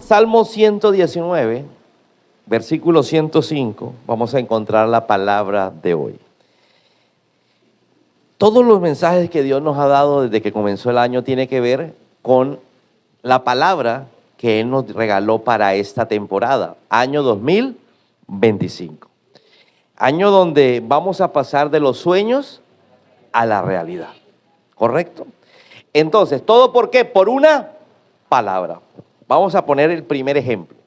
Salmo 119, versículo 105, vamos a encontrar la palabra de hoy. Todos los mensajes que Dios nos ha dado desde que comenzó el año tienen que ver con la palabra que Él nos regaló para esta temporada, año 2025. Año donde vamos a pasar de los sueños a la realidad, ¿correcto? Entonces, ¿todo por qué? Por una palabra. Vamos a poner el primer ejemplo.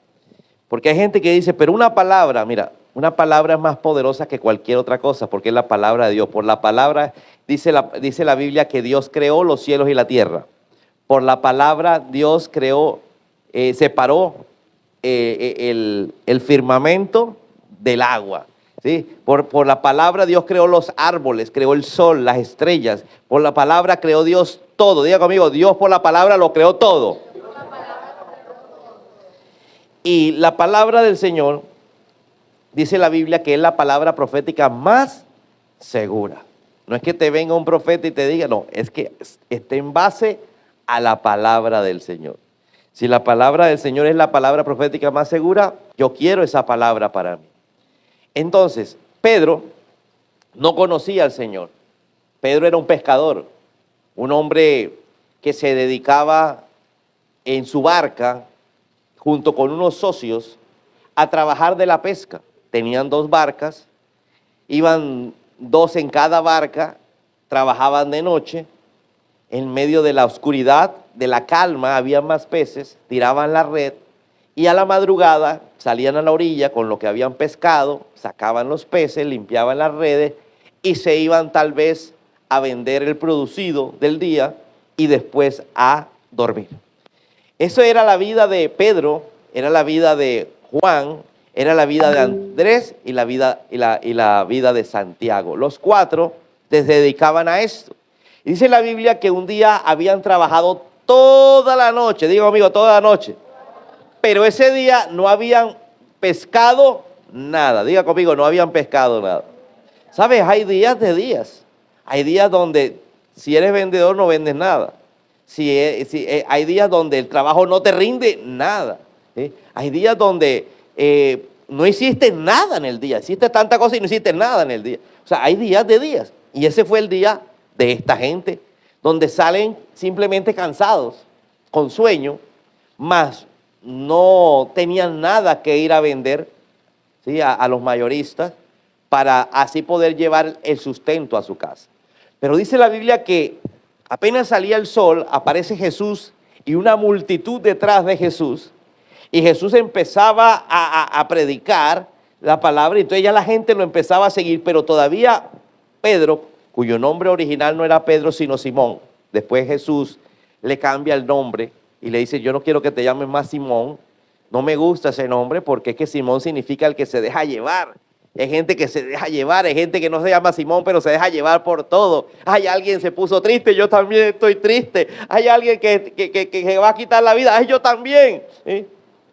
Porque hay gente que dice, pero una palabra, mira, una palabra es más poderosa que cualquier otra cosa, porque es la palabra de Dios. Por la palabra, dice la Biblia que Dios creó los cielos y la tierra. Por la palabra Dios creó, separó el firmamento del agua. ¿Sí? Por la palabra Dios creó los árboles, creó el sol, las estrellas. Por la palabra creó Dios todo. Diga conmigo, Dios por la palabra lo creó todo. Y la palabra del Señor, dice la Biblia, que es la palabra profética más segura. No es que te venga un profeta y te diga, no, es que esté en base a la palabra del Señor. Si la palabra del Señor es la palabra profética más segura, yo quiero esa palabra para mí. Entonces, Pedro no conocía al Señor. Pedro era un pescador, un hombre que se dedicaba en su barca, junto con unos socios, a trabajar de la pesca. Tenían 2 barcas, iban 2 en cada barca, trabajaban de noche, en medio de la oscuridad, de la calma, había más peces, tiraban la red, y a la madrugada salían a la orilla con lo que habían pescado, sacaban los peces, limpiaban las redes, y se iban tal vez a vender el producido del día, y después a dormir. Eso era la vida de Pedro, era la vida de Juan, era la vida de Andrés y la vida de Santiago. Los 4 se dedicaban a esto. Y dice la Biblia que un día habían trabajado toda la noche, digo amigo, toda la noche. Pero ese día no habían pescado nada. Diga conmigo, no habían pescado nada. ¿Sabes? Hay días de días. Hay días donde si eres vendedor no vendes nada. Hay días donde el trabajo no te rinde nada. ¿Sí? Hay días donde no hiciste nada en el día. Hiciste tanta cosa y no hiciste nada en el día. O sea, hay días de días. Y ese fue el día de esta gente, donde salen simplemente cansados, con sueño, mas no tenían nada que ir a vender, ¿sí? a los mayoristas, para así poder llevar el sustento a su casa. Pero dice la Biblia que apenas salía el sol, aparece Jesús y una multitud detrás de Jesús. Y Jesús empezaba a predicar la palabra y entonces ya la gente lo empezaba a seguir. Pero todavía Pedro, cuyo nombre original no era Pedro sino Simón, después Jesús le cambia el nombre y le dice, yo no quiero que te llames más Simón. No me gusta ese nombre porque es que Simón significa el que se deja llevar. Hay gente que se deja llevar, hay gente que no se llama Simón, pero se deja llevar por todo. Hay alguien se puso triste, yo también estoy triste. Hay alguien que va a quitar la vida, ay, yo también. ¿Sí?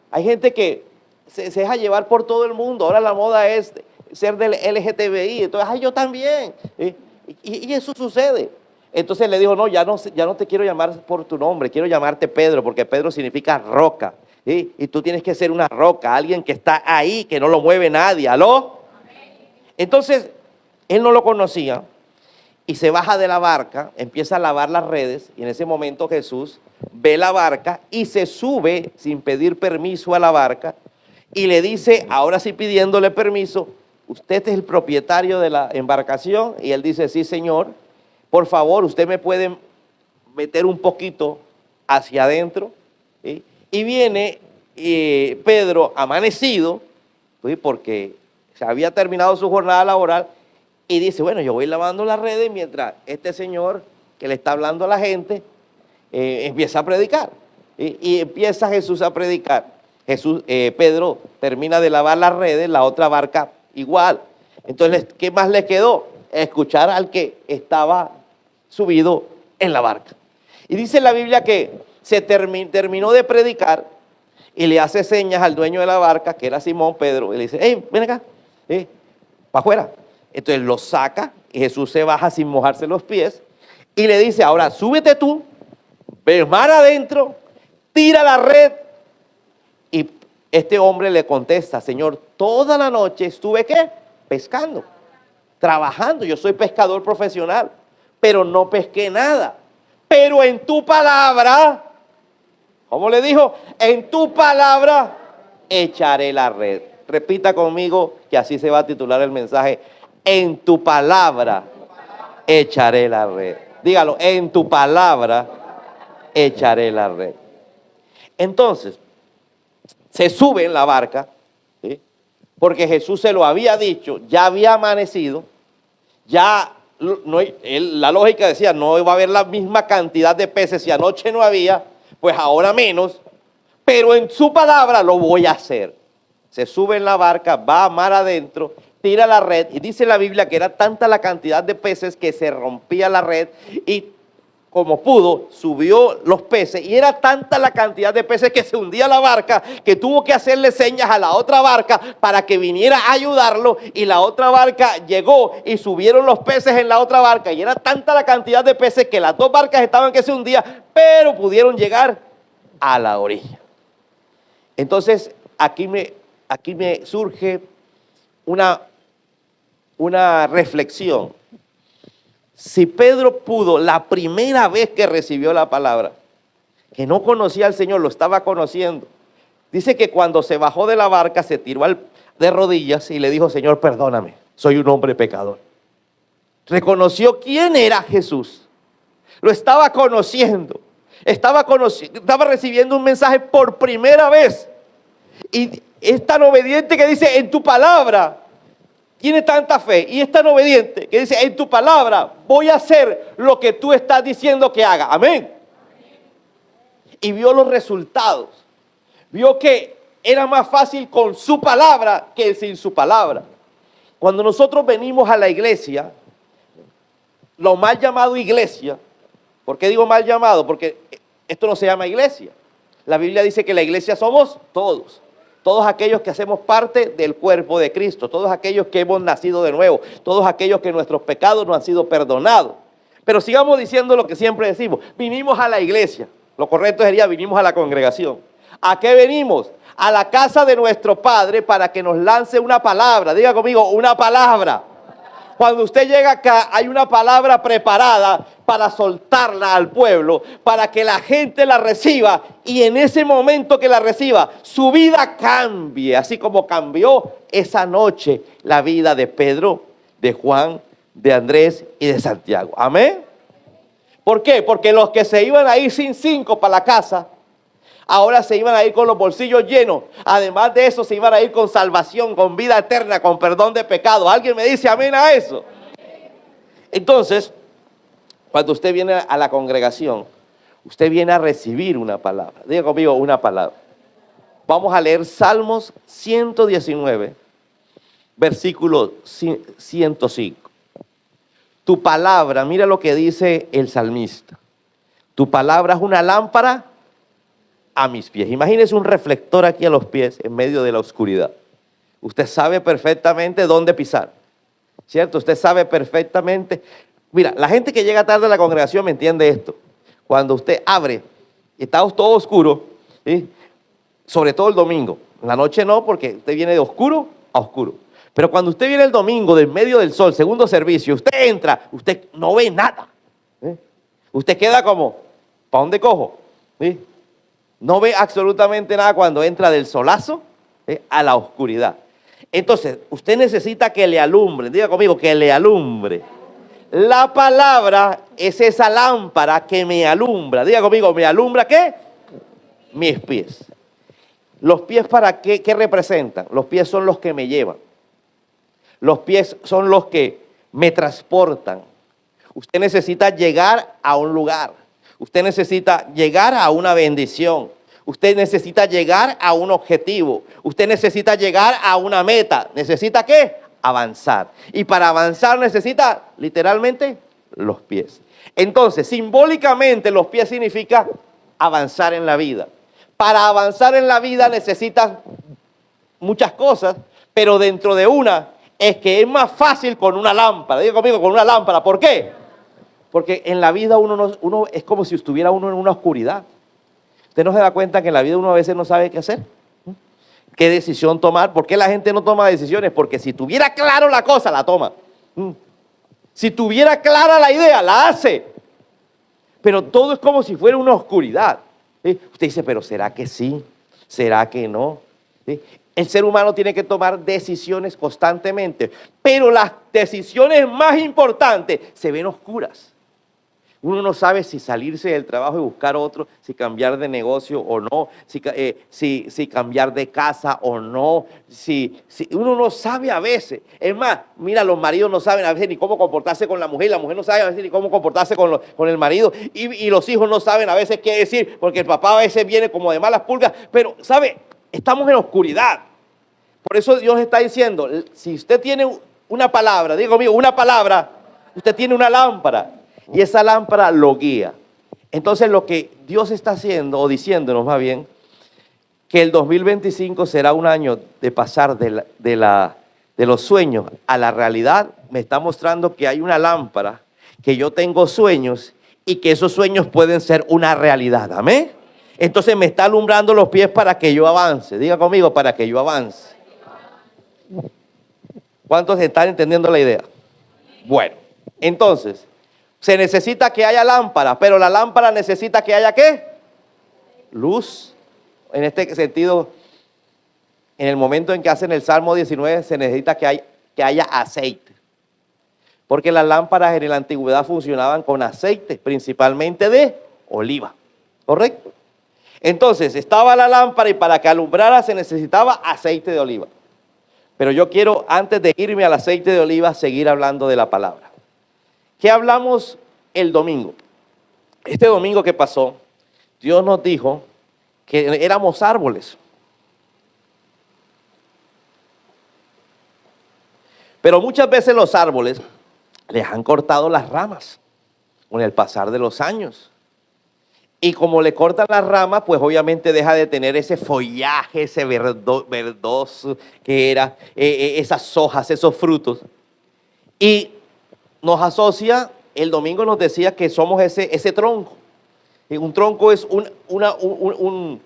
Hay gente que se deja llevar por todo el mundo. Ahora la moda es ser del LGTBI, entonces, ay, yo también. ¿Sí? Y eso sucede. Entonces le dijo, no, ya no te quiero llamar por tu nombre, quiero llamarte Pedro, porque Pedro significa roca. ¿Sí? Y tú tienes que ser una roca, alguien que está ahí, que no lo mueve nadie. ¿Aló? Entonces, él no lo conocía y se baja de la barca, empieza a lavar las redes y en ese momento Jesús ve la barca y se sube sin pedir permiso a la barca y le dice, ahora sí pidiéndole permiso, ¿usted es el propietario de la embarcación? Y él dice, sí señor, por favor, usted me puede meter un poquito hacia adentro. ¿Sí? Y viene Pedro amanecido, ¿sí? Porque se había terminado su jornada laboral y dice, bueno, yo voy lavando las redes mientras este señor que le está hablando a la gente empieza a predicar. Y empieza Jesús a predicar. Pedro termina de lavar las redes, la otra barca igual. Entonces, ¿qué más le quedó? Escuchar al que estaba subido en la barca. Y dice la Biblia que se terminó de predicar y le hace señas al dueño de la barca, que era Simón Pedro, y le dice, hey, ven acá. Para afuera. Entonces lo saca y Jesús se baja sin mojarse los pies y le dice, ahora súbete tú, ve mar adentro, tira la red Y este hombre le contesta, Señor, toda la noche estuve, ¿qué? Pescando, trabajando. Yo soy pescador profesional, pero no pesqué nada. Pero en tu palabra, ¿cómo le dijo? En tu palabra echaré la red. Repita conmigo que así se va a titular el mensaje. En tu palabra echaré la red. Dígalo, en tu palabra echaré la red. Entonces, se sube en la barca, ¿sí? Porque Jesús se lo había dicho, ya había amanecido, ya no, la lógica decía, no va a haber la misma cantidad de peces, si anoche no había, pues ahora menos, pero en su palabra lo voy a hacer. Se sube en la barca, va a mar adentro, tira la red, y dice la Biblia que era tanta la cantidad de peces que se rompía la red, y como pudo, subió los peces, y era tanta la cantidad de peces que se hundía la barca, que tuvo que hacerle señas a la otra barca para que viniera a ayudarlo, y la otra barca llegó y subieron los peces en la otra barca, y era tanta la cantidad de peces que las dos barcas estaban que se hundían, pero pudieron llegar a la orilla. Entonces, aquí me surge una reflexión. Si Pedro pudo, la primera vez que recibió la palabra, que no conocía al Señor, lo estaba conociendo. Dice que cuando se bajó de la barca, se tiró de rodillas y le dijo, Señor, perdóname, soy un hombre pecador. Reconoció quién era Jesús. Lo estaba conociendo. Estaba recibiendo un mensaje por primera vez. Y es tan obediente que dice, en tu palabra. Tiene tanta fe y es tan obediente que dice, en tu palabra voy a hacer lo que tú estás diciendo que haga. Amén. Y vio los resultados. Vio que era más fácil con su palabra que sin su palabra. Cuando nosotros venimos a la iglesia, lo mal llamado iglesia, ¿por qué digo mal llamado? Porque esto no se llama iglesia. La Biblia dice que la iglesia somos todos. Todos aquellos que hacemos parte del cuerpo de Cristo, todos aquellos que hemos nacido de nuevo, todos aquellos que nuestros pecados no han sido perdonados. Pero sigamos diciendo lo que siempre decimos, vinimos a la iglesia, lo correcto sería vinimos a la congregación. ¿A qué venimos? A la casa de nuestro Padre para que nos lance una palabra, diga conmigo, una palabra. Cuando usted llega acá hay una palabra preparada para soltarla al pueblo, para que la gente la reciba y en ese momento que la reciba, su vida cambie, así como cambió esa noche la vida de Pedro, de Juan, de Andrés y de Santiago. Amén. ¿Por qué? Porque los que se iban a ir sin 5 para la casa, ahora se iban a ir con los bolsillos llenos. Además de eso, se iban a ir con salvación, con vida eterna, con perdón de pecado. ¿Alguien me dice amén a eso? Entonces, cuando usted viene a la congregación, usted viene a recibir una palabra. Diga conmigo, una palabra. Vamos a leer Salmos 119, versículo 105. Tu palabra, mira lo que dice el salmista. Tu palabra es una lámpara a mis pies. Imagínese un reflector aquí a los pies en medio de la oscuridad. Usted sabe perfectamente dónde pisar, ¿cierto? Usted sabe perfectamente. Mira, la gente que llega tarde a la congregación me entiende esto. Cuando usted abre y está todo oscuro, ¿sí? Sobre todo el domingo. En la noche no, porque usted viene de oscuro a oscuro. Pero cuando usted viene el domingo del medio del sol, segundo servicio, usted entra, usted no ve nada. Usted queda como, ¿para dónde cojo? ¿Sí? No ve absolutamente nada cuando entra del solazo a la oscuridad. Entonces, usted necesita que le alumbre. Diga conmigo, que le alumbre. La palabra es esa lámpara que me alumbra. Diga conmigo, ¿me alumbra qué? Mis pies. ¿Los pies para qué? ¿Qué representan? Los pies son los que me llevan. Los pies son los que me transportan. Usted necesita llegar a un lugar. Usted necesita llegar a una bendición. Usted necesita llegar a un objetivo. Usted necesita llegar a una meta. ¿Necesita qué? Avanzar. Y para avanzar necesita literalmente los pies. Entonces, simbólicamente los pies significa avanzar en la vida. Para avanzar en la vida necesitas muchas cosas, pero dentro de una es que es más fácil con una lámpara. Diga conmigo, con una lámpara. ¿Por qué? Porque en la vida uno es como si estuviera uno en una oscuridad. Usted no se da cuenta que en la vida uno a veces no sabe qué hacer. ¿Qué decisión tomar? ¿Por qué la gente no toma decisiones? Porque si tuviera claro la cosa, la toma. Si tuviera clara la idea, la hace. Pero todo es como si fuera una oscuridad. ¿Sí? Usted dice, pero ¿será que sí? ¿Será que no? ¿Sí? El ser humano tiene que tomar decisiones constantemente, pero las decisiones más importantes se ven oscuras. Uno no sabe si salirse del trabajo y buscar otro, si cambiar de negocio o no, si cambiar de casa o no, uno no sabe a veces. Es más, mira, los maridos no saben a veces ni cómo comportarse con la mujer no sabe a veces ni cómo comportarse con el marido, y los hijos no saben a veces qué decir, porque el papá a veces viene como de malas pulgas, pero, ¿sabe? Estamos en oscuridad. Por eso Dios está diciendo, si usted tiene una palabra, diga conmigo, una palabra, usted tiene una lámpara. Y esa lámpara lo guía. Entonces lo que Dios está haciendo, o diciéndonos más bien, que el 2025 será un año de pasar de los sueños a la realidad, me está mostrando que hay una lámpara, que yo tengo sueños y que esos sueños pueden ser una realidad. Amén. Entonces me está alumbrando los pies para que yo avance. Diga conmigo, para que yo avance. ¿Cuántos están entendiendo la idea? Bueno, entonces se necesita que haya lámpara, pero la lámpara necesita que haya ¿qué? Luz. En este sentido, en el momento en que hacen el Salmo 19, se necesita que haya aceite. Porque las lámparas en la antigüedad funcionaban con aceite, principalmente de oliva. ¿Correcto? Entonces, estaba la lámpara y para que alumbrara se necesitaba aceite de oliva. Pero yo quiero, antes de irme al aceite de oliva, seguir hablando de la palabra. ¿Qué hablamos el domingo? Este domingo que pasó, Dios nos dijo que éramos árboles. Pero muchas veces los árboles les han cortado las ramas con el pasar de los años. Y como le cortan las ramas, pues obviamente deja de tener ese follaje, ese verdoso que era, esas hojas, esos frutos. Y nos asocia, el domingo nos decía que somos ese tronco. Y un tronco es un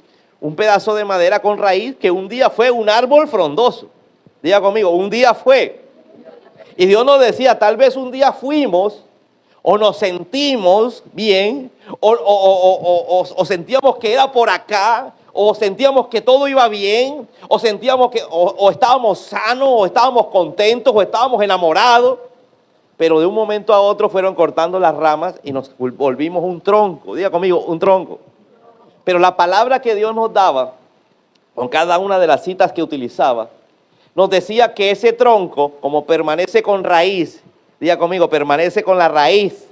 pedazo de madera con raíz que un día fue un árbol frondoso. Diga conmigo, un día fue. Y Dios nos decía, tal vez un día fuimos o nos sentimos bien o sentíamos que era por acá, o sentíamos que todo iba bien, o sentíamos que o estábamos sanos, o estábamos contentos, o estábamos enamorados. Pero de un momento a otro fueron cortando las ramas y nos volvimos un tronco. Diga conmigo, un tronco. Pero la palabra que Dios nos daba, con cada una de las citas que utilizaba, nos decía que ese tronco, como permanece con raíz, diga conmigo, permanece con la raíz.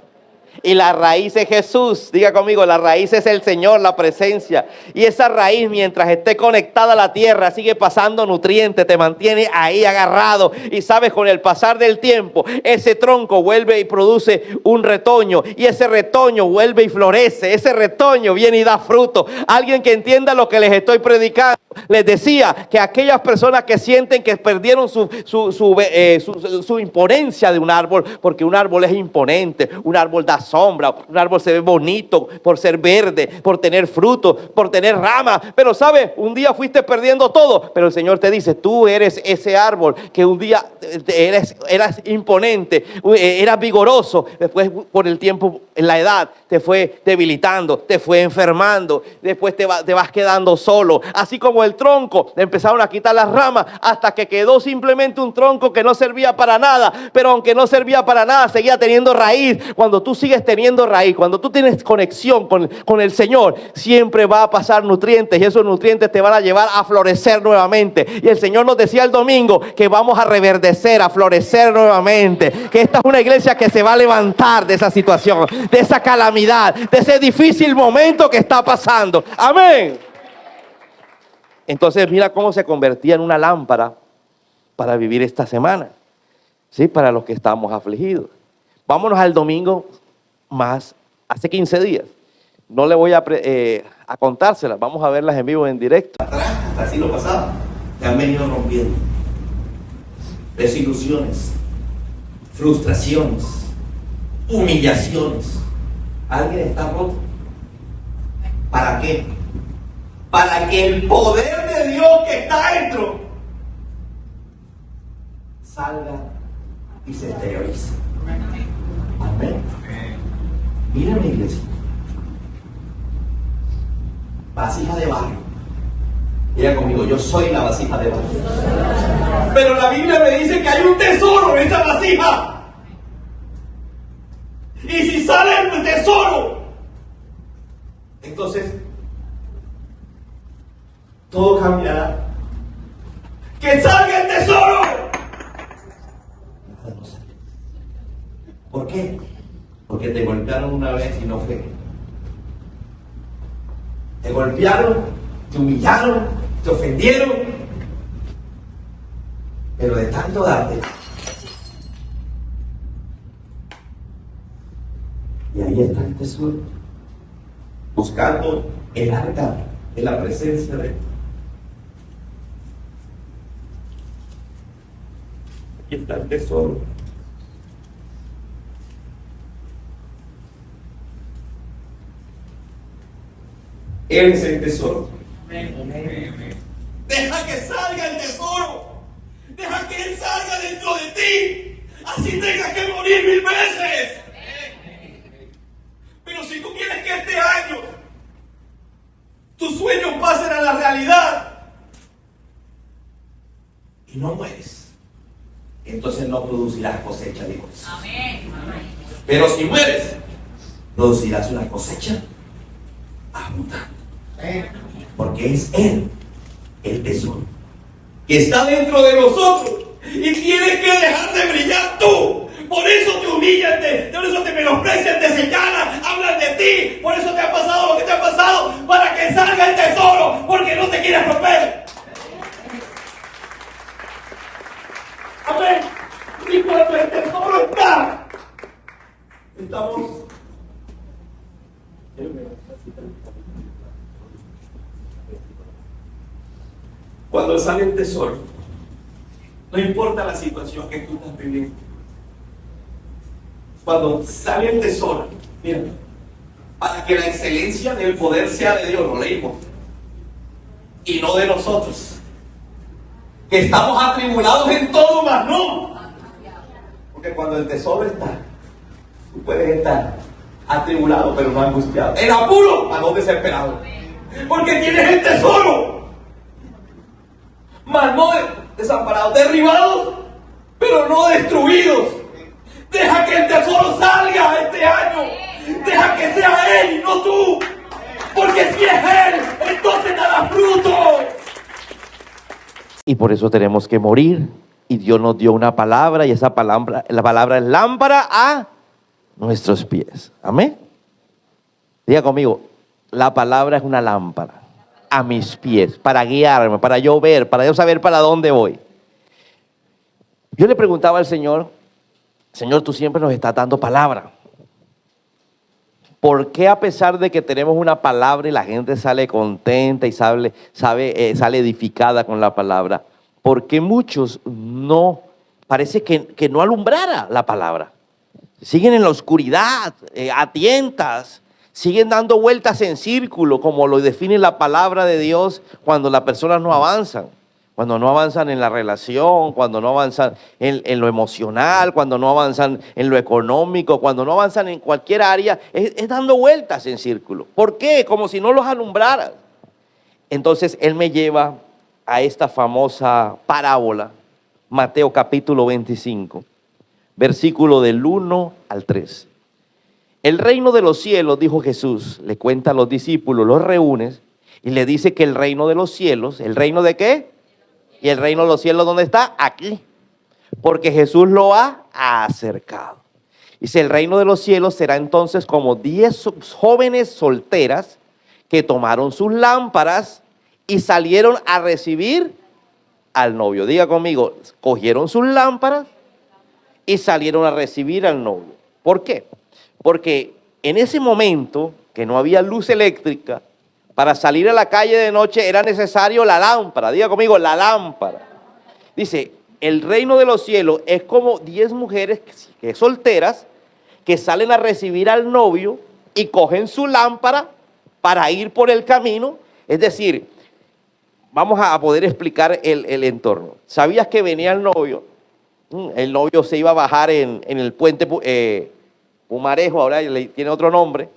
Y la raíz es Jesús. Diga conmigo, la raíz es el Señor, la presencia. Y esa raíz, mientras esté conectada a la tierra, sigue pasando nutrientes, te mantiene ahí agarrado. Y sabes, con el pasar del tiempo, ese tronco vuelve y produce un retoño. Y ese retoño vuelve y florece. Ese retoño viene y da fruto. Alguien que entienda lo que les estoy predicando. Les decía que aquellas personas que sienten que perdieron su imponencia de un árbol, porque un árbol es imponente, un árbol da sombra, un árbol se ve bonito por ser verde, por tener fruto, por tener ramas, pero sabes, un día fuiste perdiendo todo, pero el Señor te dice, tú eres ese árbol que un día eras imponente, eras vigoroso, después por el tiempo, en la edad, te fue debilitando, te fue enfermando, después te vas quedando solo, así como el tronco, le empezaron a quitar las ramas hasta que quedó simplemente un tronco que no servía para nada, pero aunque no servía para nada, seguía teniendo raíz. Cuando tú sigues teniendo raíz, cuando tú tienes conexión con el Señor, siempre va a pasar nutrientes y esos nutrientes te van a llevar a florecer nuevamente. Y el Señor nos decía el domingo que vamos a reverdecer, a florecer nuevamente, que esta es una iglesia que se va a levantar de esa situación, de esa calamidad, de ese difícil momento que está pasando. Amén. Entonces mira cómo se convertía en una lámpara para vivir esta semana, ¿sí? Para los que estamos afligidos. Vámonos al domingo más, hace 15 días. No le voy a contárselas, vamos a verlas en vivo, en directo. Así lo pasaba, te han venido rompiendo. Desilusiones, frustraciones, humillaciones. ¿Alguien está roto? ¿Para qué? Para que el poder de de Dios que está dentro salga y se exteriorice. Amén. Mira mi iglesia. Vasija de barro. Diga conmigo, yo soy la vasija de barro. Pero la Biblia me dice que hay un tesoro en esa vasija. Y si sale el tesoro, entonces todo cambiará. ¡Que salga el tesoro! Nada no sale. ¿Por qué? Porque te golpearon una vez y no fue. Te golpearon, te humillaron, te ofendieron. Pero de tanto darte. Y ahí está el tesoro. Buscando el arca de la presencia de Dios. Aquí está el tesoro. Él es el tesoro. Deja que salga el tesoro. Deja que Él salga dentro de ti. Así tengas que morir 1000 veces. Pero si tú quieres que este año tus sueños pasen a la realidad y no mueres, entonces no producirás cosecha de Dios. Pero si mueres, producirás una cosecha abundante. Porque es Él el tesoro que está dentro de nosotros y tienes que dejar de brillar tú. Por eso te humillan, por eso te menosprecian, te señalan, hablan de ti. Por eso te ha pasado lo que te ha pasado, para que salga el tesoro, porque no te quieres romper. Amén. Y cuando el tesoro está, estamos. Cuando sale el tesoro, no importa la situación que tú estás viviendo. Cuando sale el tesoro, mira, para que la excelencia del poder sea de Dios, lo leímos, y no de nosotros, que estamos atribulados en todo, mas no. Porque cuando el tesoro está, tú puedes estar atribulado, pero no angustiado, en apuro, mas no desesperado, porque tienes el tesoro. Mas no desamparados, derribados, pero no destruidos. Deja que el tesoro salga este año. Deja que sea Él y no tú. Porque si es Él, entonces dará fruto. Y por eso tenemos que morir. Y Dios nos dio una palabra, y esa palabra, la palabra es lámpara a nuestros pies. Amén. Diga conmigo, la palabra es una lámpara a mis pies, para guiarme, para yo ver, para yo saber para dónde voy. Yo le preguntaba al Señor, Señor, tú siempre nos estás dando palabra. ¿Por qué a pesar de que tenemos una palabra y la gente sale contenta y sale edificada con la palabra, por qué muchos no, parece que no alumbrara la palabra? Siguen en la oscuridad, a tientas, siguen dando vueltas en círculo, como lo define la palabra de Dios, cuando las personas no avanzan. Cuando no avanzan en la relación, cuando no avanzan en lo emocional, cuando no avanzan en lo económico, cuando no avanzan en cualquier área, es dando vueltas en círculo. ¿Por qué? Como si no los alumbraras. Entonces Él me lleva a esta famosa parábola, Mateo capítulo 25, versículo del 1 al 3. El reino de los cielos, dijo Jesús, le cuenta a los discípulos, los reúne y le dice que el reino de los cielos, ¿el reino de qué? Y el reino de los cielos, ¿dónde está? Aquí. Porque Jesús lo ha acercado. Dice, el reino de los cielos será entonces como 10 jóvenes solteras que tomaron sus lámparas y salieron a recibir al novio. Diga conmigo, cogieron sus lámparas y salieron a recibir al novio. ¿Por qué? Porque en ese momento que no había luz eléctrica, para salir a la calle de noche era necesario la lámpara. Diga conmigo, la lámpara. Dice, el reino de los cielos es como 10 mujeres que solteras que salen a recibir al novio y cogen su lámpara para ir por el camino. Es decir, vamos a poder explicar el entorno. ¿Sabías que venía el novio? El novio se iba a bajar en el puente Pumarejo, ahora tiene otro nombre.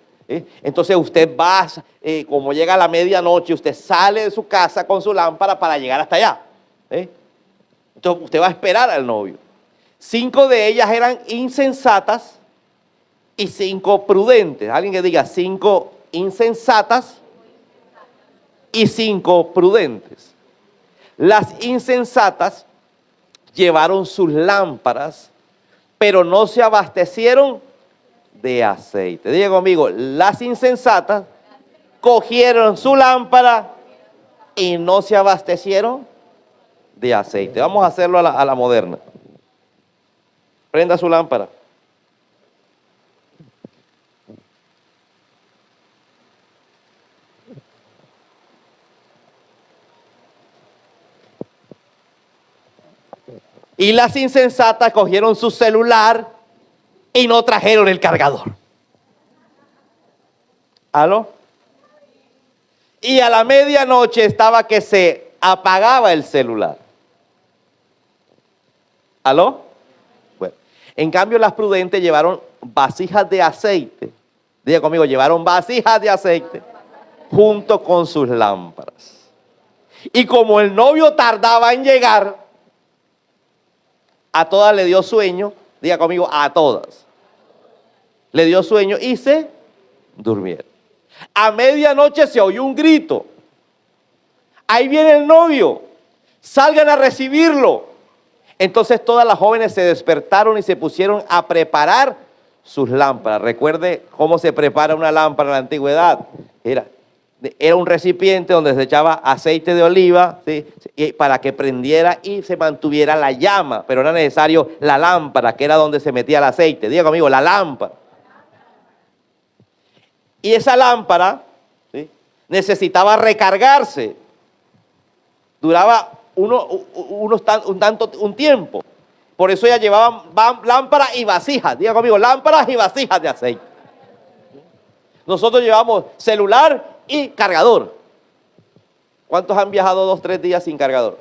Entonces usted va, como llega a la medianoche, usted sale de su casa con su lámpara para llegar hasta allá. Entonces usted va a esperar al novio. 5 de ellas eran insensatas y 5 prudentes. Alguien que diga 5 insensatas y 5 prudentes. Las insensatas llevaron sus lámparas, pero no se abastecieron de aceite. Diga conmigo, las insensatas cogieron su lámpara y no se abastecieron de aceite. Vamos a hacerlo a la moderna. Prenda su lámpara. Y las insensatas cogieron su celular y no trajeron el cargador. ¿Aló? Y a la medianoche estaba que se apagaba el celular. ¿Aló? Bueno, en cambio las prudentes llevaron vasijas de aceite. Diga conmigo, llevaron vasijas de aceite junto con sus lámparas. Y como el novio tardaba en llegar, a todas le dio sueño. Diga conmigo, a todas. Le dio sueño y se durmieron. A medianoche se oyó un grito. Ahí viene el novio. Salgan a recibirlo. Entonces todas las jóvenes se despertaron y se pusieron a preparar sus lámparas. Recuerde cómo se prepara una lámpara en la antigüedad. Era un recipiente donde se echaba aceite de oliva, ¿sí? Para que prendiera y se mantuviera la llama. Pero era necesario la lámpara, que era donde se metía el aceite. Diga conmigo, la lámpara. Y esa lámpara, ¿sí?, necesitaba recargarse. Duraba un tiempo. Por eso ellas llevaban lámparas y vasijas. Diga conmigo, lámparas y vasijas de aceite. Nosotros llevamos celular y cargador. ¿Cuántos han viajado 2 o 3 días sin cargador?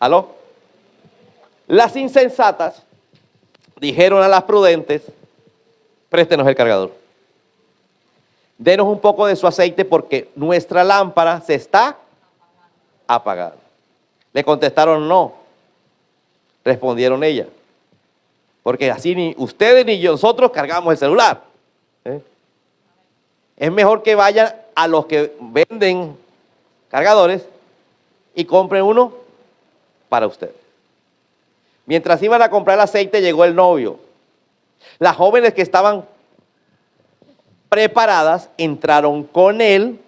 ¿Aló? Las insensatas dijeron a las prudentes, préstenos el cargador. Denos un poco de su aceite porque nuestra lámpara se está apagando. Le contestaron no. Respondieron ellas. Porque así ni ustedes ni nosotros cargamos el celular. Es mejor que vayan a los que venden cargadores y compren uno para ustedes. Mientras iban a comprar el aceite, llegó el novio. Las jóvenes que estaban preparadas entraron con él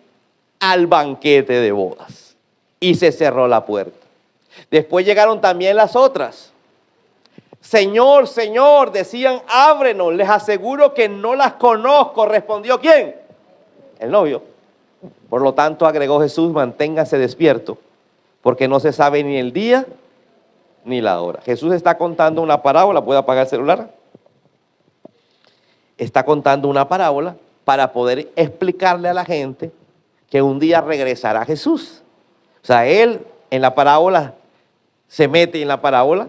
al banquete de bodas y se cerró la puerta. Después llegaron también las otras. Señor, Señor, decían, ábrenos, les aseguro que no las conozco. ¿Respondió quién? El novio. Por lo tanto, agregó Jesús, manténgase despierto, porque no se sabe ni el día ni la hora. Jesús está contando una parábola. ¿Puede apagar el celular? Está contando una parábola para poder explicarle a la gente que un día regresará Jesús. O sea, él en la parábola se mete en la parábola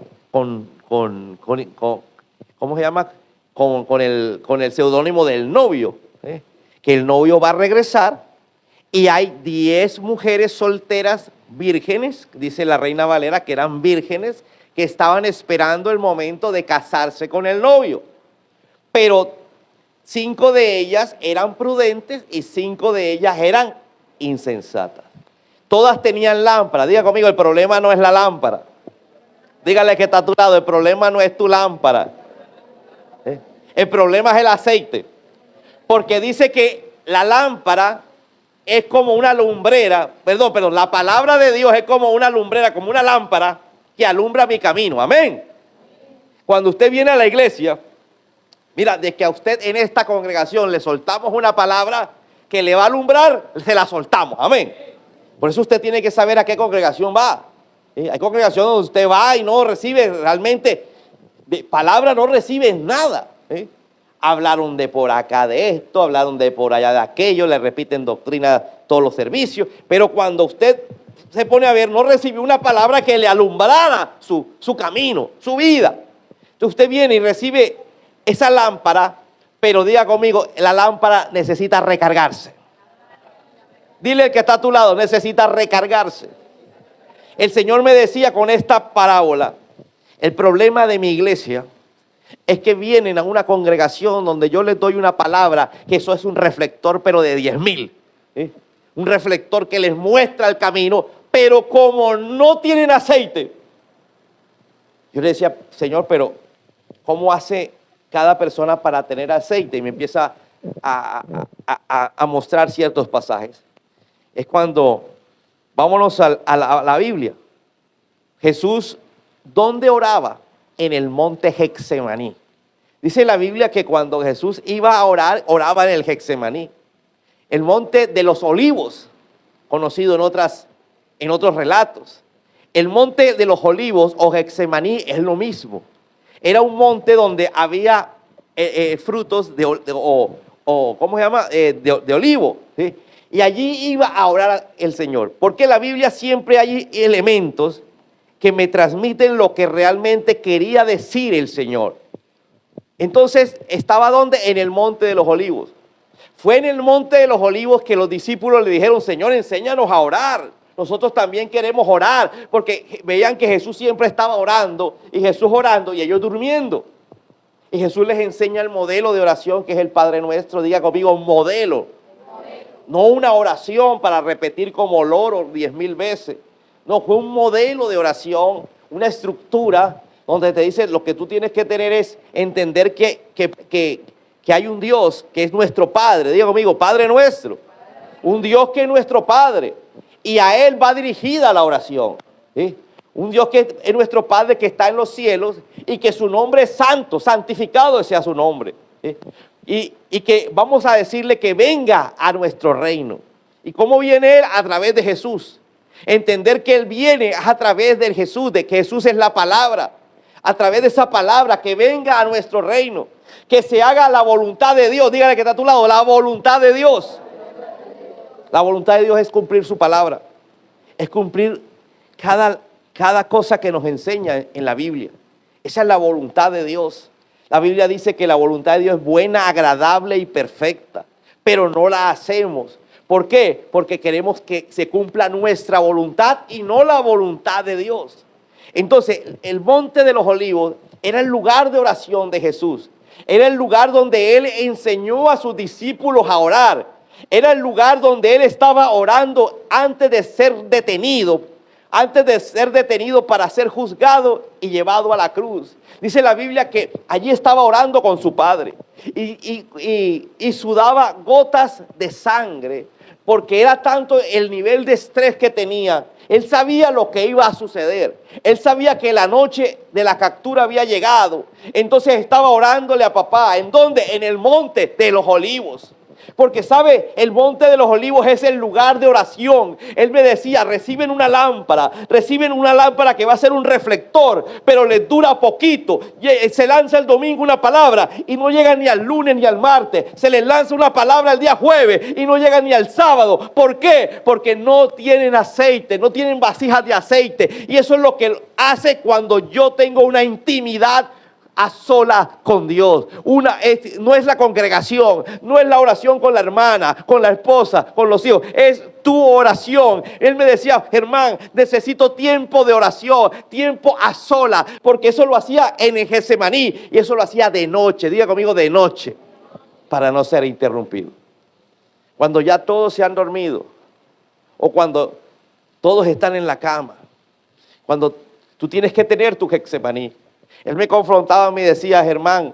¿cómo se llama? Con el seudónimo del novio, que el novio va a regresar y hay 10 mujeres solteras vírgenes, dice la Reina Valera, que eran vírgenes, que estaban esperando el momento de casarse con el novio. Pero 5 de ellas eran prudentes y 5 de ellas eran insensatas. Todas tenían lámpara. Diga conmigo, el problema no es la lámpara. Dígale que está a tu lado, el problema no es tu lámpara. El problema es el aceite. Porque dice que la lámpara es como una lumbrera, perdón, la palabra de Dios es como una lumbrera, como una lámpara que alumbra mi camino. Amén. Cuando usted viene a la iglesia, mira, de que a usted en esta congregación le soltamos una palabra que le va a alumbrar, se la soltamos. Amén. Por eso usted tiene que saber a qué congregación va. Hay congregaciones donde usted va y no recibe realmente, de palabra no recibe nada. hablaron de por acá de esto, hablaron de por allá de aquello, le repiten doctrina todos los servicios, pero cuando usted se pone a ver, no recibió una palabra que le alumbrara su camino, su vida. Entonces usted viene y recibe esa lámpara, pero diga conmigo, la lámpara necesita recargarse. Dile al que está a tu lado, necesita recargarse. El Señor me decía con esta parábola, el problema de mi iglesia es que vienen a una congregación donde yo les doy una palabra, que eso es un reflector pero de 10,000. Un reflector que les muestra el camino, pero como no tienen aceite. Yo le decía, Señor, pero ¿cómo hace cada persona para tener aceite? Y me empieza a mostrar ciertos pasajes. Es cuando, vámonos a la Biblia. Jesús, ¿dónde oraba? En el monte Getsemaní. Dice la Biblia que cuando Jesús iba a orar, oraba en el Getsemaní. El monte de los olivos, conocido en otros relatos. El monte de los olivos o Getsemaní es lo mismo. Era un monte donde había frutos ¿cómo se llama? De olivo, ¿sí? Y allí iba a orar el Señor. Porque en la Biblia siempre hay elementos que me transmiten lo que realmente quería decir el Señor. Entonces, ¿estaba dónde? En el monte de los olivos. Fue en el monte de los olivos que los discípulos le dijeron, Señor, enséñanos a orar. Nosotros también queremos orar, porque veían que Jesús siempre estaba orando, y Jesús orando y ellos durmiendo. Y Jesús les enseña el modelo de oración que es el Padre Nuestro. Diga conmigo, modelo. No una oración para repetir como loro 10,000 veces. No, fue un modelo de oración, una estructura donde te dice lo que tú tienes que tener es entender que hay un Dios que es nuestro Padre. Diga conmigo, Padre Nuestro. Un Dios que es nuestro Padre. Y a Él va dirigida la oración. ¿Sí? Un Dios que es nuestro Padre que está en los cielos y que su nombre es santo, santificado sea su nombre. ¿Sí? Y que vamos a decirle que venga a nuestro reino. ¿Y cómo viene Él? A través de Jesús. Entender que Él viene a través de Jesús, de que Jesús es la palabra. A través de esa palabra, que venga a nuestro reino. Que se haga la voluntad de Dios. Dígale que está a tu lado, la voluntad de Dios. La voluntad de Dios es cumplir su palabra. Es cumplir cada cosa que nos enseña en la Biblia. Esa es la voluntad de Dios. La Biblia dice que la voluntad de Dios es buena, agradable y perfecta. Pero no la hacemos. ¿Por qué? Porque queremos que se cumpla nuestra voluntad y no la voluntad de Dios. Entonces, el monte de los olivos era el lugar de oración de Jesús. Era el lugar donde Él enseñó a sus discípulos a orar. Era el lugar donde Él estaba orando antes de ser detenido. Antes de ser detenido para ser juzgado y llevado a la cruz. Dice la Biblia que allí estaba orando con su Padre. Y sudaba gotas de sangre. Porque era tanto el nivel de estrés que tenía. Él sabía lo que iba a suceder. Él sabía que la noche de la captura había llegado. Entonces estaba orándole a papá. ¿En dónde? En el monte de los olivos. Porque sabe, el monte de los olivos es el lugar de oración. Él me decía, reciben una lámpara que va a ser un reflector, pero les dura poquito. Se lanza el domingo una palabra y no llega ni al lunes ni al martes. Se les lanza una palabra el día jueves y no llega ni al sábado. ¿Por qué? Porque no tienen aceite, no tienen vasijas de aceite. Y eso es lo que hace cuando yo tengo una intimidad a sola con Dios. No es la congregación, no es la oración con la hermana, con la esposa, con los hijos, es tu oración. Él me decía, Germán, necesito tiempo de oración, tiempo a sola, porque eso lo hacía en el Getsemaní y eso lo hacía de noche, diga conmigo de noche, para no ser interrumpido. Cuando ya todos se han dormido o cuando todos están en la cama, cuando tú tienes que tener tu Getsemaní. Él me confrontaba y me decía, Germán,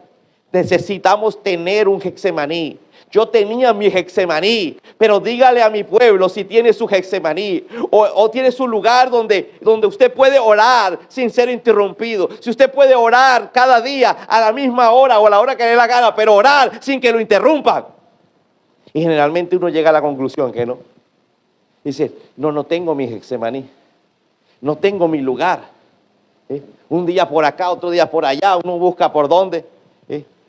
necesitamos tener un Getsemaní. Yo tenía mi Getsemaní, pero dígale a mi pueblo si tiene su Getsemaní o tiene su lugar donde usted puede orar sin ser interrumpido. Si usted puede orar cada día a la misma hora o a la hora que le dé la gana, pero orar sin que lo interrumpan. Y generalmente uno llega a la conclusión que no. Dice, no tengo mi Getsemaní, no tengo mi lugar. Un día por acá, otro día por allá, uno busca por dónde.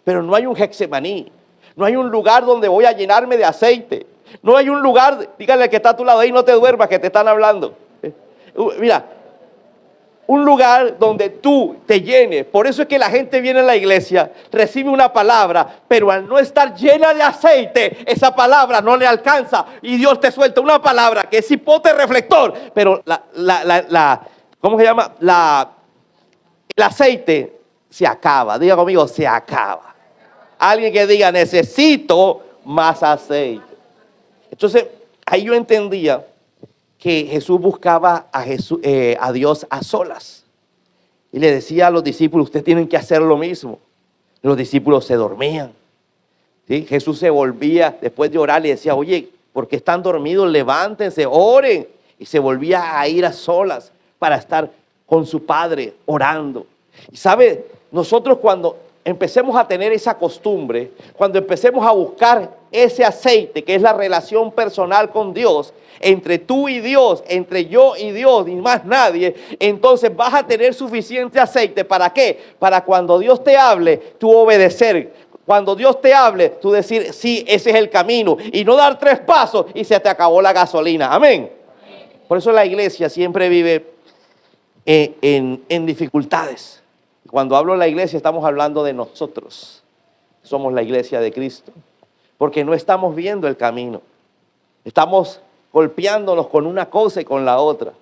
pero no hay un Getsemaní. No hay un lugar donde voy a llenarme de aceite. No hay un lugar, dígale al que está a tu lado ahí, no te duermas, que te están hablando. Mira, un lugar donde tú te llenes. Por eso es que la gente viene a la iglesia, recibe una palabra, pero al no estar llena de aceite, esa palabra no le alcanza. Y Dios te suelta una palabra que es hipote reflector, pero ¿cómo se llama? El aceite se acaba. Diga conmigo, se acaba. Alguien que diga, necesito más aceite. Entonces, ahí yo entendía que Jesús buscaba a Dios a solas. Y le decía a los discípulos, ustedes tienen que hacer lo mismo. Los discípulos se dormían. ¿Sí? Jesús se volvía, después de orar, le decía, oye, ¿por qué están dormidos? Levántense, oren. Y se volvía a ir a solas para estar con su Padre orando. Y sabe, nosotros cuando empecemos a tener esa costumbre, cuando empecemos a buscar ese aceite que es la relación personal con Dios, entre tú y Dios, entre yo y Dios y más nadie, entonces vas a tener suficiente aceite. ¿Para qué? Para cuando Dios te hable, tú obedecer. Cuando Dios te hable, tú decir, sí, ese es el camino. Y no dar 3 pasos y se te acabó la gasolina. Amén. Por eso la iglesia siempre vive en dificultades. Cuando hablo de la iglesia, estamos hablando de nosotros. Somos la iglesia de Cristo. Porque no estamos viendo el camino. Estamos golpeándonos con una cosa y con la otra.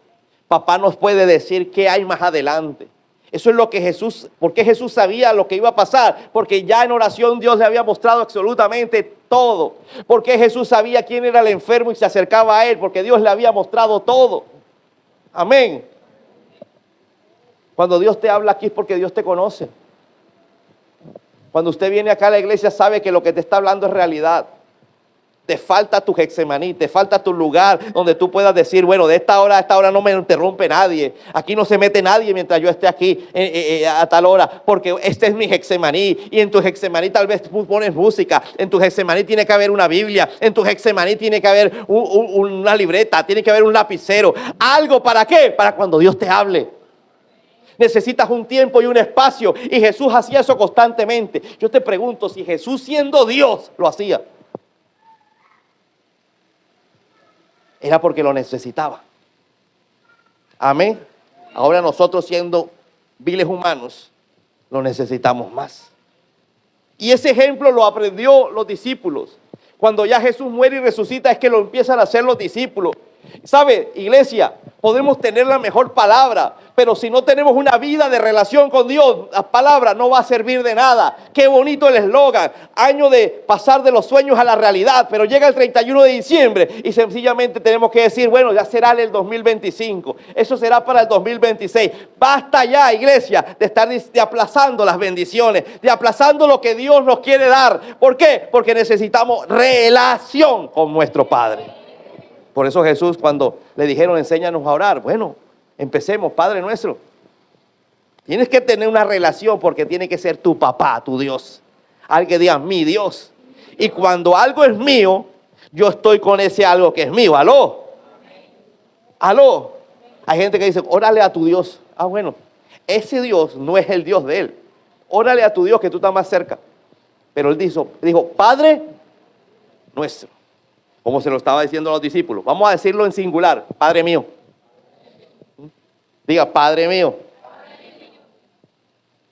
Papá nos puede decir qué hay más adelante. Eso es lo que Jesús, porque Jesús sabía lo que iba a pasar, porque ya en oración Dios le había mostrado absolutamente todo. Porque Jesús sabía quién era el enfermo y se acercaba a él, porque Dios le había mostrado todo. Amén. Cuando Dios te habla aquí es porque Dios te conoce. Cuando usted viene acá a la iglesia sabe que lo que te está hablando es realidad. Te falta tu Getsemaní, te falta tu lugar donde tú puedas decir, bueno, de esta hora a esta hora no me interrumpe nadie. Aquí no se mete nadie mientras yo esté aquí a tal hora, porque este es mi Getsemaní. Y en tu Getsemaní tal vez tú pones música. En tu Getsemaní tiene que haber una Biblia. En tu Getsemaní tiene que haber una libreta, tiene que haber un lapicero. ¿Algo para qué? Para cuando Dios te hable. Necesitas un tiempo y un espacio. Y Jesús hacía eso constantemente. Yo te pregunto, si Jesús siendo Dios lo hacía, era porque lo necesitaba. Amén. Ahora nosotros siendo viles humanos, lo necesitamos más. Y ese ejemplo lo aprendió los discípulos. Cuando ya Jesús muere y resucita es que lo empiezan a hacer los discípulos. ¿Sabe, iglesia? Podemos tener la mejor palabra, pero si no tenemos una vida de relación con Dios, la palabra no va a servir de nada. Qué bonito el eslogan, año de pasar de los sueños a la realidad, pero llega el 31 de diciembre y sencillamente tenemos que decir, bueno, ya será el 2025, eso será para el 2026. Basta ya, iglesia, de estar aplazando las bendiciones, de aplazando lo que Dios nos quiere dar. ¿Por qué? Porque necesitamos relación con nuestro Padre. Por eso Jesús, cuando le dijeron enséñanos a orar, bueno, empecemos, Padre nuestro. Tienes que tener una relación porque tiene que ser tu papá, tu Dios. Alguien que diga, mi Dios. Y cuando algo es mío, yo estoy con ese algo que es mío. ¿Aló? ¿Aló? Hay gente que dice, órale a tu Dios. Ah, bueno, ese Dios no es el Dios de él. Órale a tu Dios que tú estás más cerca. Pero él dijo, Padre nuestro. Como se lo estaba diciendo a los discípulos. Vamos a decirlo en singular. Padre mío. Diga, Padre mío.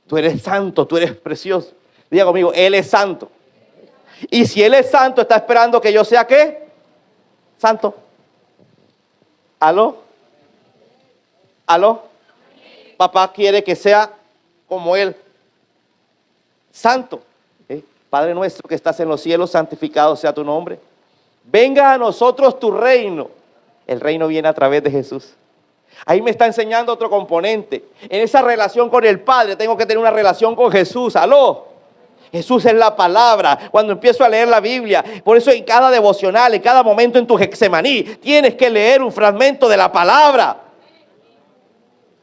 Tú eres santo, tú eres precioso. Diga conmigo, Él es santo. Y si Él es santo, está esperando que yo sea ¿qué? Santo. ¿Aló? ¿Aló? Papá quiere que sea como Él. Santo. Padre nuestro que estás en los cielos, santificado sea tu nombre. Venga a nosotros tu reino. El reino viene a través de Jesús. Ahí me está enseñando otro componente. En esa relación con el Padre tengo que tener una relación con Jesús. ¿Aló? Jesús es la palabra. Cuando empiezo a leer la Biblia, por eso en cada devocional, en cada momento en tu Getsemaní, tienes que leer un fragmento de la palabra.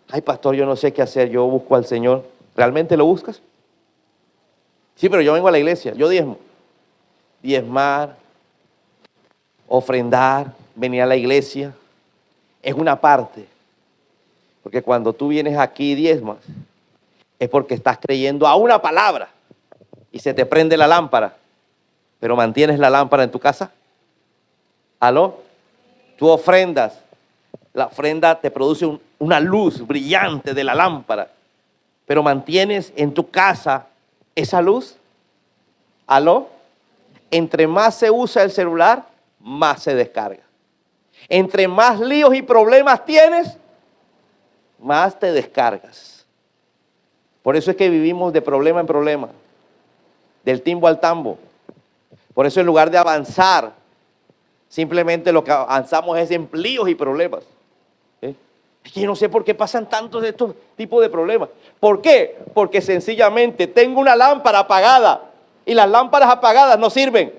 Ay, pastor, yo no sé qué hacer. Yo busco al Señor. ¿Realmente lo buscas? Sí, pero yo vengo a la iglesia. Yo diezmo. Diezmar, ofrendar, venir a la iglesia, es una parte. Porque cuando tú vienes aquí y diezmas, es porque estás creyendo a una palabra. y se te prende la lámpara, pero mantienes la lámpara en tu casa. ¿Aló? Tú ofrendas, la ofrenda te produce una luz brillante de la lámpara, pero mantienes en tu casa esa luz. ¿Aló? Entre más se usa el celular, más se descarga. Entre más líos y problemas tienes, más te descargas. Por eso es que vivimos de problema en problema, del timbo al tambo. Por eso en lugar de avanzar, simplemente lo que avanzamos es en líos y problemas. Es que yo no sé por qué pasan tantos de estos tipos de problemas. ¿Por qué? Porque sencillamente tengo una lámpara apagada y las lámparas apagadas no sirven.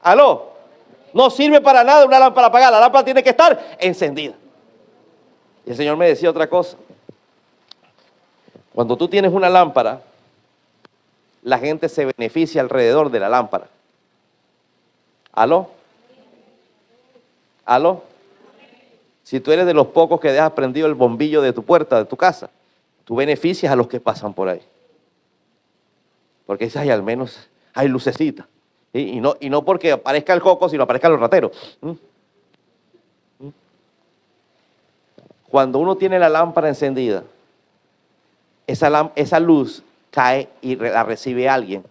¿Aló? No sirve para nada una lámpara apagada. La lámpara tiene que estar encendida. Y el Señor me decía otra cosa. Cuando tú tienes una lámpara, la gente se beneficia alrededor de la lámpara. ¿Aló? ¿Aló? Si tú eres de los pocos que dejas prendido el bombillo de tu puerta, de tu casa, tú beneficias a los que pasan por ahí. Porque dices, ay, al menos hay lucecita. Y no porque aparezca el coco, sino aparezcan los rateros. Cuando uno tiene la lámpara encendida, esa luz cae y la recibe alguien,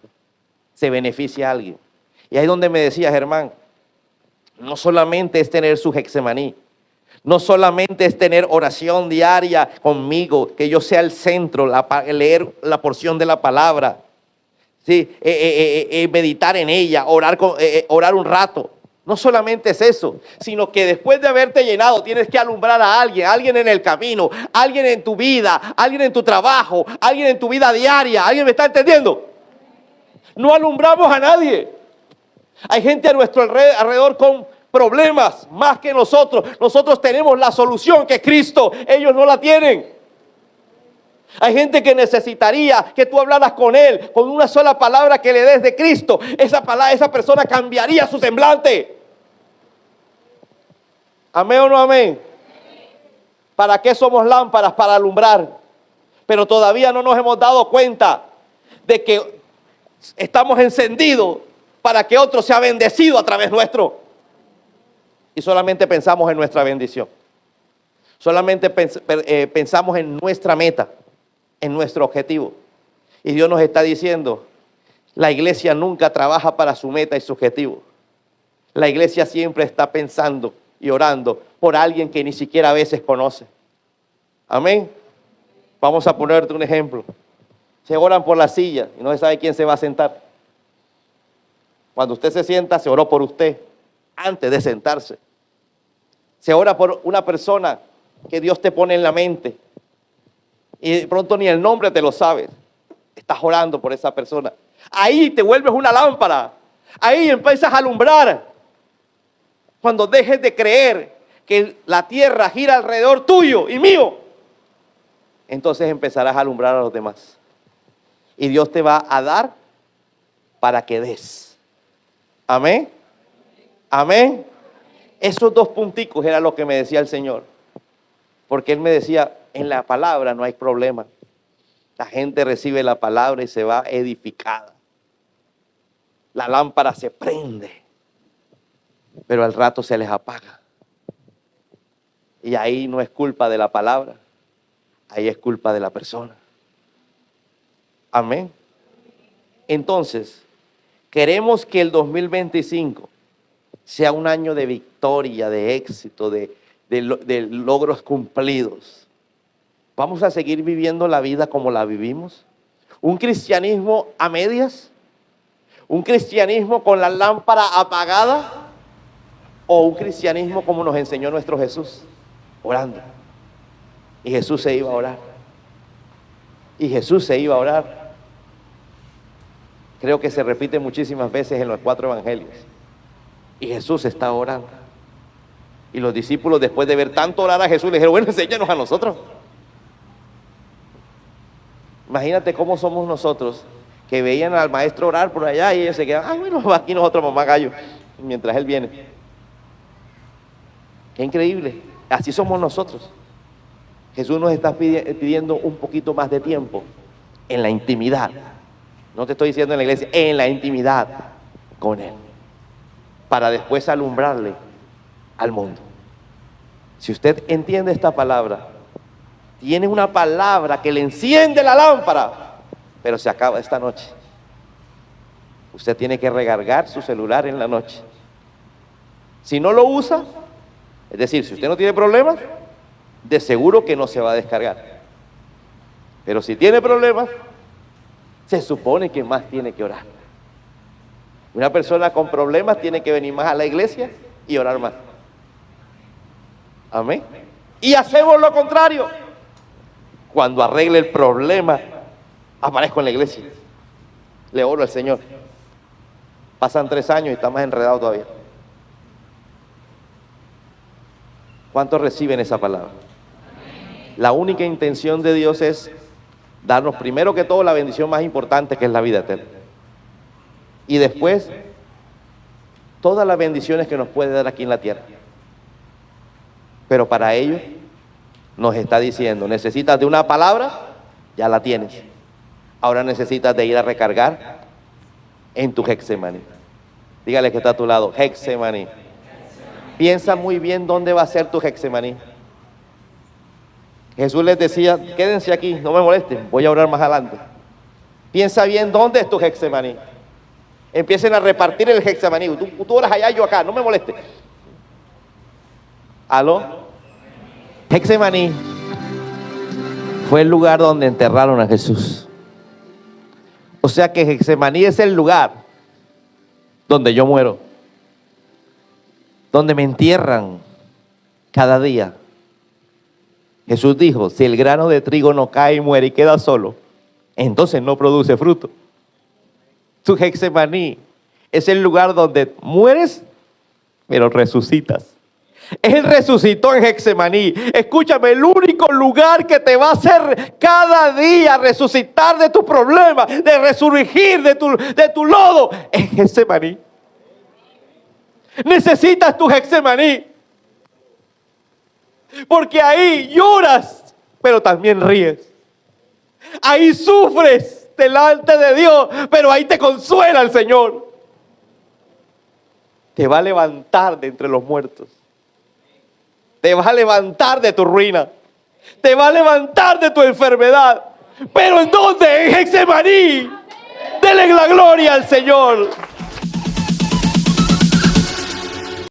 se beneficia a alguien. Y ahí es donde me decía Germán, no solamente es tener su Getsemaní, no solamente es tener oración diaria conmigo, que yo sea el centro, leer la porción de la palabra, ¿sí? Meditar en ella, orar un rato. No solamente es eso, sino que después de haberte llenado tienes que alumbrar a alguien en el camino, alguien en tu vida, alguien en tu trabajo, alguien en tu vida diaria. ¿Alguien me está entendiendo? No alumbramos a nadie. Hay gente a nuestro alrededor con problemas más que nosotros. Nosotros tenemos la solución, que es Cristo. Ellos no la tienen. Hay gente que necesitaría que tú hablaras con él, con una sola palabra que le des de Cristo. Esa persona cambiaría su semblante. ¿Amén o no amén? ¿Para qué somos lámparas? Para alumbrar. Pero todavía no nos hemos dado cuenta de que estamos encendidos para que otro sea bendecido a través nuestro. Y solamente pensamos en nuestra bendición. Solamente pensamos en nuestra meta, en nuestro objetivo. Y Dios nos está diciendo, la iglesia nunca trabaja para su meta y su objetivo. La iglesia siempre está pensando y orando por alguien que ni siquiera a veces conoce. Amén. Vamos a ponerte un ejemplo. Se oran por la silla y no se sabe quién se va a sentar. Cuando usted se sienta, se oró por usted antes de sentarse. Se ora por una persona que Dios te pone en la mente y de pronto ni el nombre te lo sabes. Estás orando por esa persona. Ahí te vuelves una lámpara. Ahí empiezas a alumbrar. Cuando dejes de creer que la tierra gira alrededor tuyo y mío, entonces empezarás a alumbrar a los demás. Y Dios te va a dar para que des. Amén. Amén. Esos dos punticos era lo que me decía el Señor. Porque Él me decía, en la palabra no hay problema. La gente recibe la palabra y se va edificada. La lámpara se prende, pero al rato se les apaga. Y ahí no es culpa de la palabra, ahí es culpa de la persona. Amén. Entonces, queremos que el 2025 sea un año de victoria, de éxito, de logros cumplidos. ¿Vamos a seguir viviendo la vida como la vivimos? ¿Un cristianismo a medias? ¿Un cristianismo con la lámpara apagada? ¿O un cristianismo como nos enseñó nuestro Jesús? Orando. Y Jesús se iba a orar. Y Jesús se iba a orar. Creo que se repite muchísimas veces en los 4 evangelios. Y Jesús está orando. Y los discípulos, después de ver tanto orar a Jesús, le dijeron, bueno, enséñanos a nosotros. Imagínate cómo somos nosotros, que veían al maestro orar por allá y ellos se quedan, ah, bueno, aquí nosotros mamá gallo, mientras él viene. Qué increíble. Así somos nosotros. Jesús nos está pidiendo un poquito más de tiempo en la intimidad. No te estoy diciendo en la iglesia, en la intimidad con Él. Para después alumbrarle al mundo. Si usted entiende esta palabra, tiene una palabra que le enciende la lámpara, pero se acaba esta noche. Usted tiene que recargar su celular en la noche. Si no lo usa, es decir, si usted no tiene problemas, de seguro que no se va a descargar. Pero si tiene problemas, se supone que más tiene que orar. Una persona con problemas tiene que venir más a la iglesia y orar más. Amén. Y hacemos lo contrario. Cuando arregle el problema, aparezco en la iglesia. Le oro al Señor. Pasan 3 años y está más enredado todavía. ¿Cuántos reciben esa palabra? La única intención de Dios es darnos primero que todo la bendición más importante, que es la vida eterna. Y después, todas las bendiciones que nos puede dar aquí en la tierra. Pero para ello, nos está diciendo, necesitas de una palabra, ya la tienes. Ahora necesitas de ir a recargar en tu Getsemaní. Dígale que está a tu lado, Getsemaní. Piensa muy bien dónde va a ser tu Getsemaní. Jesús les decía, quédense aquí, no me molesten, voy a orar más adelante. Piensa bien dónde es tu Getsemaní. Empiecen a repartir el Getsemaní. Tú oras allá, yo acá, no me molestes. ¿Aló? Getsemaní fue el lugar donde enterraron a Jesús. O sea que Getsemaní es el lugar donde yo muero, donde me entierran cada día. Jesús dijo, si el grano de trigo no cae y muere y queda solo, entonces no produce fruto. Tu Getsemaní es el lugar donde mueres, pero resucitas. Él resucitó en Getsemaní. Escúchame, el único lugar que te va a hacer cada día resucitar de tu problema, de resurgir de tu lodo, es Getsemaní. Necesitas tu Getsemaní. Porque ahí lloras, pero también ríes. Ahí sufres delante de Dios, pero ahí te consuela el Señor. Te va a levantar de entre los muertos. Te va a levantar de tu ruina. Te va a levantar de tu enfermedad. ¿Pero en dónde? En Getsemaní. Dele la gloria al Señor.